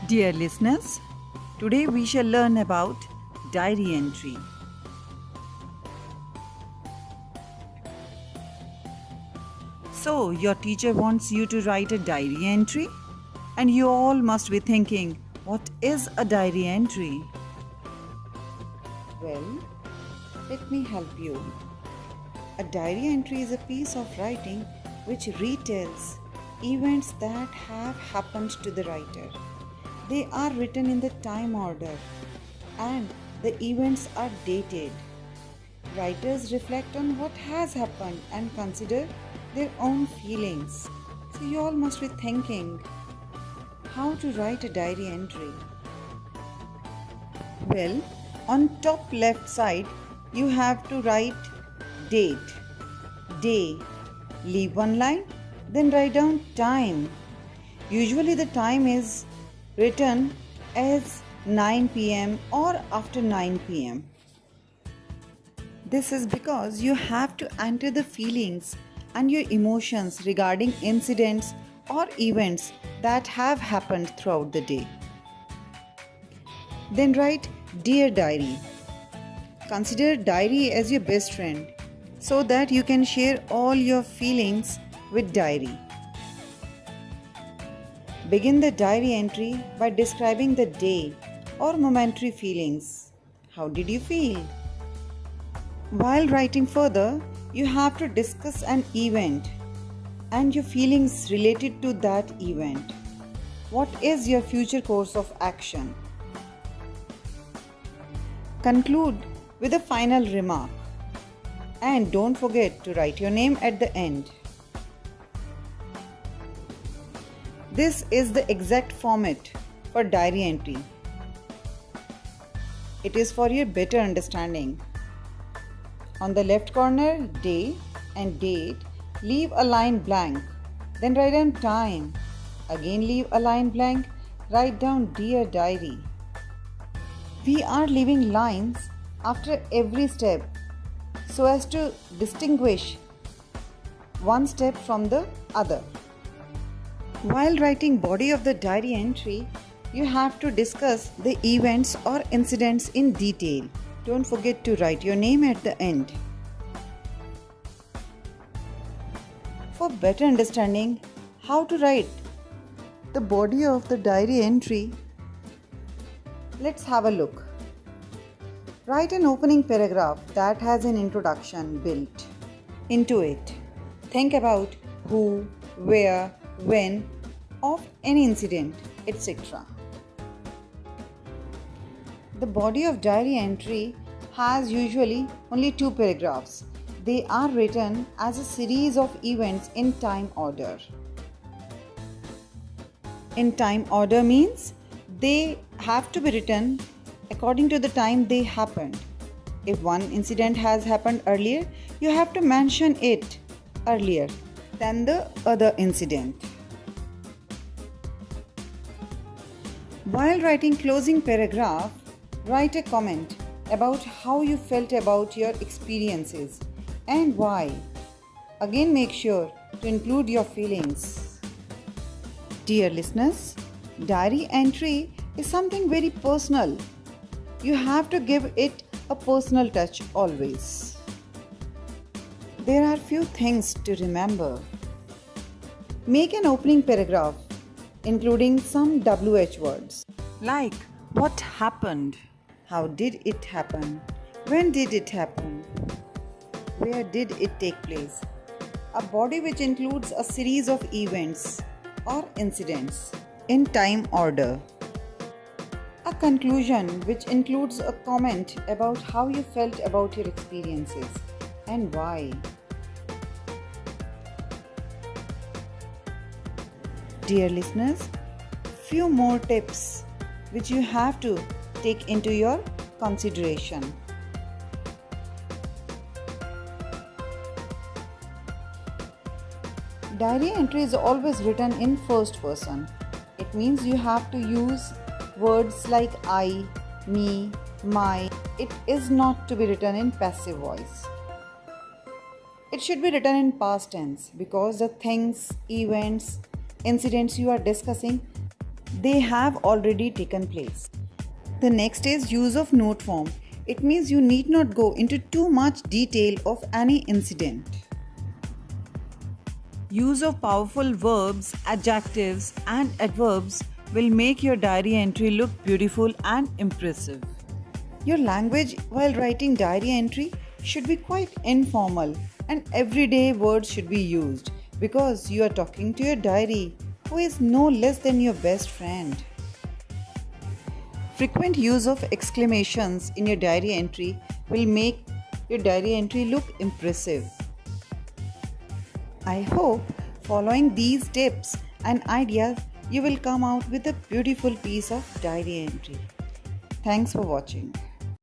Dear listeners, today we shall learn about diary entry. So, your teacher wants you to write a diary entry, and you all must be thinking, what is a diary entry? Well, let me help you. A diary entry is a piece of writing which retells events that have happened to the writer. They are written in the time order and the events are dated. Writers reflect on what has happened and consider their own feelings. So you all must be thinking how to write a diary entry. Well, on top left side you have to write date, day, leave one line, then write down time. Usually the time is written as 9 pm or after 9 pm. This is because you have to enter the feelings and your emotions regarding incidents or events that have happened throughout the day. Then write Dear Diary. Consider diary as your best friend so that you can share all your feelings with diary. Begin the diary entry by describing the day or momentary feelings. How did you feel? While writing further, you have to discuss an event and your feelings related to that event. What is your future course of action? Conclude with a final remark. And don't forget to write your name at the end. This is the exact format for diary entry. It is for your better understanding. On the left corner, day and date, leave a line blank. Then write down time. Again leave a line blank. Write down Dear Diary. We are leaving lines after every step so as to distinguish one step from the other. While writing body of the diary entry, you have to discuss the events or incidents in detail. Don't forget to write your name at the end. For better understanding how to write the body of the diary entry, let's have a look. Write an opening paragraph that has an introduction built into it. Think about who, where, when, of any incident, etc. The body of diary entry has usually only 2 paragraphs. They are written as a series of events in time order. In time order means they have to be written according to the time they happened. If one incident has happened earlier, you have to mention it earlier than the other incident. While writing closing paragraph, write a comment about how you felt about your experiences and why. Again, make sure to include your feelings. Dear listeners, diary entry is something very personal. You have to give it a personal touch always. There are few things to remember. Make an opening paragraph including some WH words like what happened, how did it happen, when did it happen, where did it take place. A body which includes a series of events or incidents in time order. A conclusion which includes a comment about how you felt about your experiences and why. Dear listeners, few more tips which you have to take into your consideration. Diary entry is always written in first person. It means you have to use words like I, me, my. It is not to be written in passive voice. It should be written in past tense because the things, events, incidents you are discussing they have already taken place. The next is use of note form. It means you need not go into too much detail of any incident. Use of powerful verbs, adjectives, and adverbs will make your diary entry look beautiful and impressive. Your language while writing diary entry should be quite informal, and everyday words should be used because you are talking to your diary, who is no less than your best friend. Frequent use of exclamations in your diary entry will make your diary entry look impressive. I hope following these tips and ideas, you will come out with a beautiful piece of diary entry. Thanks for watching.